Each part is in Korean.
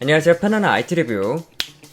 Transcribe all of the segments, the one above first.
안녕하세요. 편안한 IT 리뷰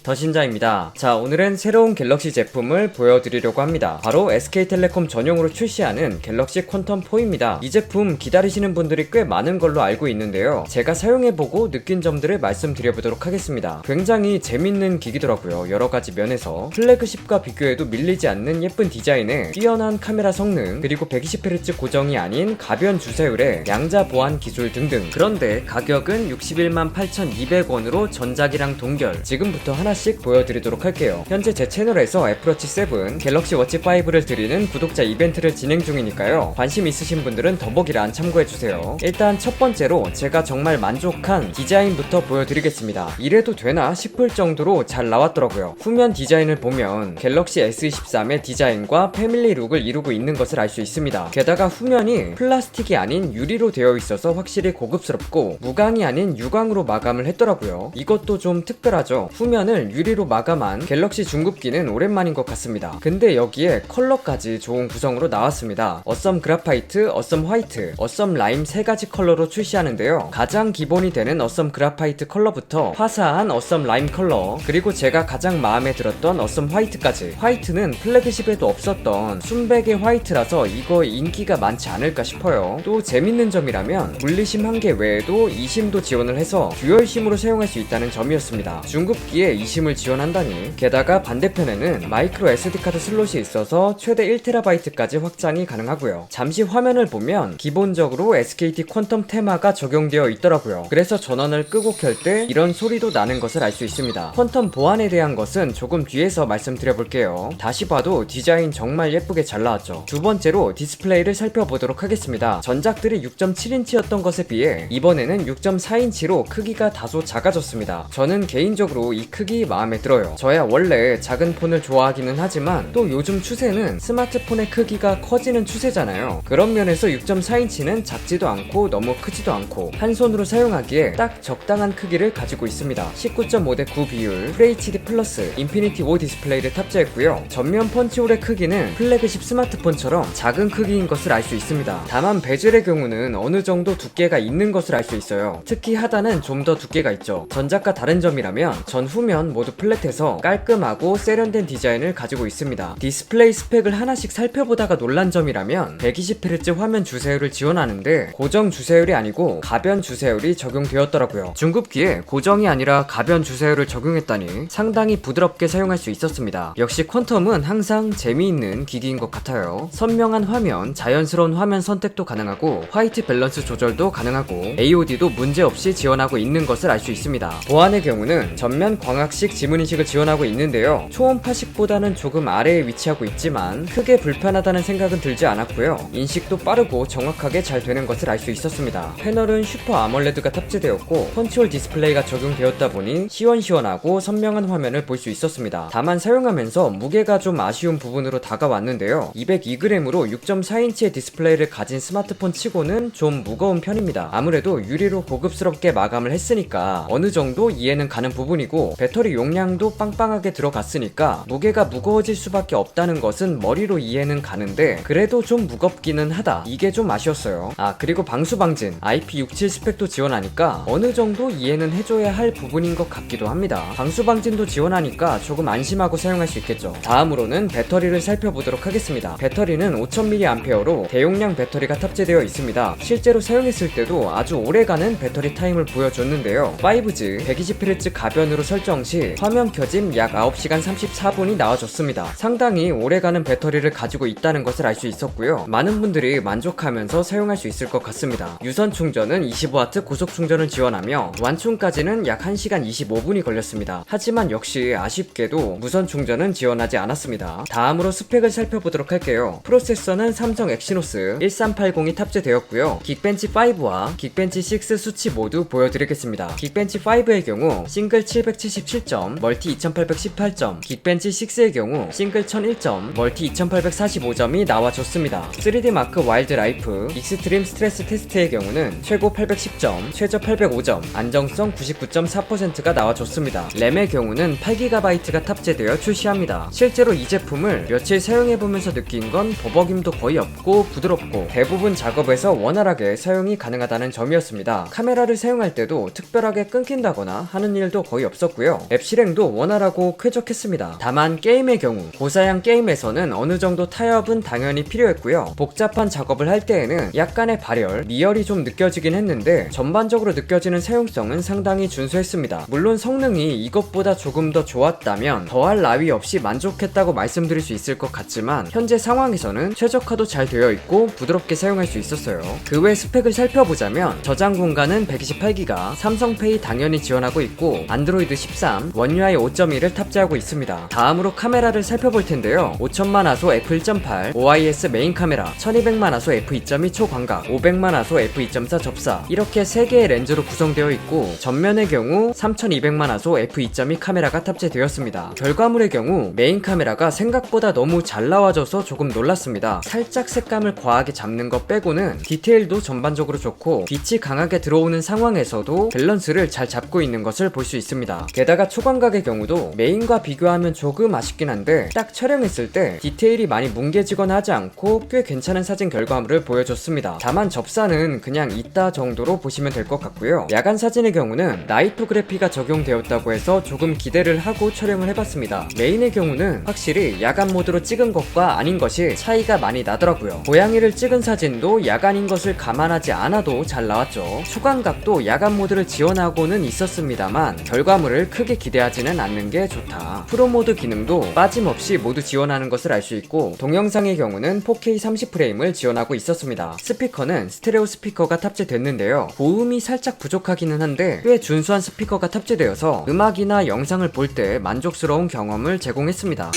더신자입니다. 자, 오늘은 새로운 갤럭시 제품을 보여드리려고 합니다. 바로 SK텔레콤 전용으로 출시하는 갤럭시 퀀텀4입니다. 이 제품 기다리시는 분들이 꽤 많은 걸로 알고 있는데요. 제가 사용해보고 느낀 점들을 말씀드려보도록 하겠습니다. 굉장히 재밌는 기기더라고요. 여러가지 면에서 플래그십과 비교해도 밀리지 않는 예쁜 디자인에 뛰어난 카메라 성능, 그리고 120Hz 고정이 아닌 가변 주사율에 양자 보안 기술 등등. 그런데 가격은 61만 8,200원으로 전작이랑 동결. 지금부터 하나씩 보여드리도록 할게요. 현재 제 채널에서 애플워치 7, 갤럭시 워치 5를 드리는 구독자 이벤트를 진행 중이니까요. 관심 있으신 분들은 더보기란 참고해주세요. 일단 첫 번째로 제가 정말 만족한 디자인부터 보여드리겠습니다. 이래도 되나 싶을 정도로 잘 나왔더라고요. 후면 디자인을 보면 갤럭시 S23의 디자인과 패밀리 룩을 이루고 있는 것을 알 수 있습니다. 게다가 후면이 플라스틱이 아닌 유리로 되어 있어서 확실히 고급스럽고 무광이 아닌 유광으로 마감을 했더라고요. 이것도 좀 특별하죠. 후면을 유리로 마감한 갤럭시 중급기는 오랜만인 것 같습니다. 근데 여기에 컬러까지 좋은 구성으로 나왔습니다. 어썸 그라파이트, 어썸 화이트, 어썸 라임 세 가지 컬러로 출시하는데요. 가장 기본이 되는 어썸 그라파이트 컬러부터 화사한 어썸 라임 컬러, 그리고 제가 가장 마음에 들었던 어썸 화이트까지. 화이트는 플래그십에도 없었던 순백의 화이트라서 이거 인기가 많지 않을까 싶어요. 또 재밌는 점이라면 분리심 한 개 외에도 eSIM도 지원을 해서 듀얼심으로 사용할 수 있다는 점이었습니다. 중급기에 eSIM을 지원한다니. 게다가 반대편에는 마이크로 SD카드 슬롯이 있어서 최대 1TB까지 확장이 가능하고요. 잠시 화면을 보면 기본적으로 SKT 퀀텀 테마가 적용되어 있더라고요. 그래서 전원을 끄고 켤 때 이런 소리도 나는 것을 알 수 있습니다. 퀀텀 보안에 대한 것은 조금 뒤에서 말씀드려 볼게요. 다시 봐도 디자인 정말 예쁘게 잘 나왔죠. 두 번째로 디스플레이를 살펴보도록 하겠습니다. 전작들이 6.7인치였던 것에 비해 이번에는 6.4인치로 크기가 다소 작아졌습니다. 저는 개인적으로 이 크기 마음에 들어요. 저야 원래 작은 폰을 좋아하기는 하지만 또 요즘 추세는 스마트폰의 크기가 커지는 추세잖아요. 그런 면에서 6.4인치는 작지도 않고 너무 크지도 않고 한 손으로 사용하기에 딱 적당한 크기를 가지고 있습니다. 19.5:9 비율, FHD 플러스, 인피니티 5 디스플레이를 탑재했고요. 전면 펀치홀의 크기는 플래그십 스마트폰처럼 작은 크기인 것을 알 수 있습니다. 다만 베젤의 경우는 어느 정도 두께가 있는 것을 알 수 있어요. 특히 하단은 좀 더 두께가 있죠. 전작과 다른 점이라면 전 후면 모두 플랫해서 깔끔하고 세련된 디자인을 가지고 있습니다. 디스플레이 스펙을 하나씩 살펴보다가 놀란 점이라면 120Hz 화면 주사율을 지원하는데 고정 주사율이 아니고 가변 주사율이 적용되었더라고요. 중급기에 고정이 아니라 가변 주사율을 적용했다니 상당히 부드럽게 사용할 수 있었습니다. 역시 퀀텀은 항상 재미있는 기기인 것 같아요. 선명한 화면, 자연스러운 화면 선택도 가능하고 화이트 밸런스 조절도 가능하고 AOD도 문제없이 지원하고 있는 것을 알 수 있습니다. 보안의 경우는 전면 광학식 지문인식을 지원하고 있는데요. 초음파식보다는 조금 아래에 위치하고 있지만 크게 불편하다는 생각은 들지 않았고요. 인식도 빠르고 정확하게 잘 되는 것을 알 수 있었습니다. 패널은 슈퍼 아몰레드가 탑재되었고 펀치홀 디스플레이가 적용되었다 보니 시원시원하고 선명한 화면을 볼 수 있었습니다. 다만 사용하면서 무게가 좀 아쉬운 부분으로 다가왔는데요. 202g으로 6.4인치의 디스플레이를 가진 스마트폰 치고는 좀 무거운 편입니다. 아무래도 유리로 고급스럽게 마감을 했으니까 어느 정도 이해는 가는 부분이고 배터리 용량도 빵빵하게 들어갔으니까 무게가 무거워질 수밖에 없다는 것은 머리로 이해는 가는데 그래도 좀 무겁기는 하다. 이게 좀 아쉬웠어요. 그리고 방수방진 IP67 스펙도 지원하니까 어느 정도 이해는 해줘야 할 부분인 것 같기도 합니다. 방수방진도 지원하니까 조금 안심하고 사용할 수 있겠죠. 다음으로는 배터리를 살펴보도록 하겠습니다. 배터리는 5000mAh로 대용량 배터리가 탑재되어 있습니다. 실제로 사용했을 때도 아주 오래가는 배터리 타임을 보여줬는데요. 5G 120Hz 가변으로 설정 시 화면 켜짐 약 9시간 34분이 나와줬습니다. 상당히 오래가는 배터리를 가지고 있다는 것을 알 수 있었고요. 많은 분들이 만족하면서 사용할 수 있을 것 같습니다. 유선 충전은 25W 고속 충전을 지원하며 완충까지는 약 1시간 25분이 걸렸습니다. 하지만 역시 아쉽게도 무선 충전은 지원하지 않았습니다. 다음으로 스펙을 살펴보도록 할게요. 프로세서는 삼성 엑시노스 1380이 탑재되었고요. 긱벤치 5와 긱벤치 6 수치 모두 보여드리겠습니다. 긱벤치 5의 경우 싱글 777 10점, 멀티 2818점, 긱벤치 6의 경우 싱글 1001점, 멀티 2845점이 나와줬습니다. 3D 마크 와일드 라이프, 익스트림 스트레스 테스트의 경우는 최고 810점, 최저 805점, 안정성 99.4%가 나와줬습니다. 램의 경우는 8GB가 탑재되어 출시합니다. 실제로 이 제품을 며칠 사용해보면서 느낀 건 버벅임도 거의 없고 부드럽고 대부분 작업에서 원활하게 사용이 가능하다는 점이었습니다. 카메라를 사용할 때도 특별하게 끊긴다거나 하는 일도 거의 없었고요. 앱 실행도 원활하고 쾌적했습니다. 다만 게임의 경우 고사양 게임에서는 어느 정도 타협은 당연히 필요했고요. 복잡한 작업을 할 때에는 약간의 발열, 미열이 좀 느껴지긴 했는데 전반적으로 느껴지는 사용성은 상당히 준수했습니다. 물론 성능이 이것보다 조금 더 좋았다면 더할 나위 없이 만족했다고 말씀드릴 수 있을 것 같지만 현재 상황에서는 최적화도 잘 되어 있고 부드럽게 사용할 수 있었어요. 그 외 스펙을 살펴보자면 저장 공간은 128GB, 삼성페이 당연히 지원하고 있고 안드로이드 13, 원UI 5.1을 탑재하고 있습니다. 다음으로 카메라를 살펴볼 텐데요. 5000만화소 f1.8, OIS 메인 카메라, 1200만화소 f2.2 초광각, 500만화소 f2.4 접사 이렇게 3개의 렌즈로 구성되어 있고 전면의 경우 3200만화소 f2.2 카메라가 탑재되었습니다. 결과물의 경우 메인 카메라가 생각보다 너무 잘 나와져서 조금 놀랐습니다. 살짝 색감을 과하게 잡는 것 빼고는 디테일도 전반적으로 좋고 빛이 강하게 들어오는 상황에서도 밸런스를 잘 잡고 있는 것을 볼 수 있습니다. 게다가 초광각의 경우도 메인과 비교하면 조금 아쉽긴 한데 딱 촬영했을 때 디테일이 많이 뭉개지거나 하지 않고 꽤 괜찮은 사진 결과물을 보여줬습니다. 다만 접사는 그냥 있다 정도로 보시면 될 것 같고요. 야간 사진의 경우는 나이토그래피가 적용되었다고 해서 조금 기대를 하고 촬영을 해봤습니다. 메인의 경우는 확실히 야간 모드로 찍은 것과 아닌 것이 차이가 많이 나더라고요. 고양이를 찍은 사진도 야간인 것을 감안하지 않아도 잘 나왔죠. 초광각도 야간 모드를 지원하고는 있었습니다만 결과물을 크게 기대하지는 않는 게 좋다. 프로모드 기능도 빠짐없이 모두 지원하는 것을 알 수 있고 동영상의 경우는 4K 30프레임을 지원하고 있었습니다. 스피커는 스테레오 스피커가 탑재됐는데요. 고음이 살짝 부족하기는 한데 꽤 준수한 스피커가 탑재되어서 음악이나 영상을 볼 때 만족스러운 경험을 제공했습니다.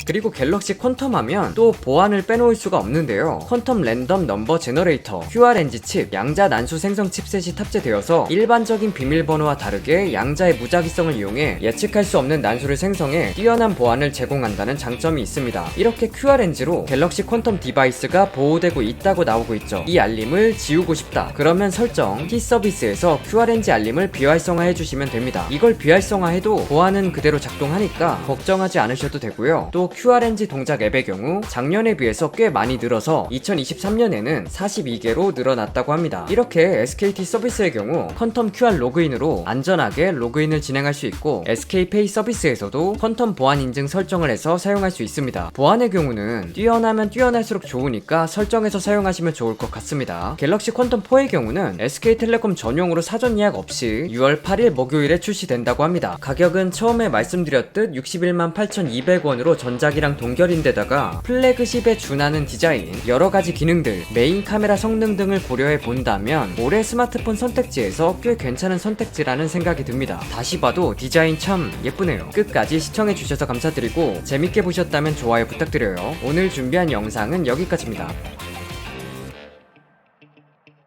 그리고 갤럭시 퀀텀 하면 또 보안을 빼놓을 수가 없는데요. 퀀텀 랜덤 넘버 제너레이터, QRNG 칩, 양자 난수 생성 칩셋이 탑재되어서 일반적인 비밀번호와 다르게 양자의 무작위성을 이용해 예측할 수 없는 난수를 생성해 뛰어난 보안을 제공한다는 장점이 있습니다. 이렇게 QRNG로 갤럭시 퀀텀 디바이스가 보호되고 있다고 나오고 있죠. 이 알림을 지우고 싶다. 그러면 설정, 키 서비스에서 QRNG 알림을 비활성화해 주시면 됩니다. 이걸 비활성화해도 보안은 그대로 작동하니까 걱정하지 않으셔도 되고요. 또 QRNG 동작 앱의 경우 작년에 비해서 꽤 많이 늘어서 2023년에는 42개로 늘어났다고 합니다. 이렇게 SKT 서비스의 경우 퀀텀 QR 로그인으로 안전하게 로그인을 진행할 수 있고 SK페이 서비스에서도 퀀텀 보안 인증 설정을 해서 사용할 수 있습니다. 보안의 경우는 뛰어나면 뛰어날수록 좋으니까 설정해서 사용하시면 좋을 것 같습니다. 갤럭시 퀀텀4의 경우는 SK텔레콤 전용으로 사전 예약 없이 6월 8일 목요일에 출시된다고 합니다. 가격은 처음에 말씀드렸듯 61만 8,200원으로 전작이랑 동결인데다가 플래그십에 준하는 디자인, 여러가지 기능들, 메인 카메라 성능 등을 고려해 본다면 올해 스마트폰 선택지에서 꽤 괜찮은 선택지라는 생각이 듭니다. 다시 봐도 디자인 참 예쁘네요. 끝까지 시청해주셔서 감사드리고 재밌게 보셨다면 좋아요 부탁드려요. 오늘 준비한 영상은 여기까지입니다.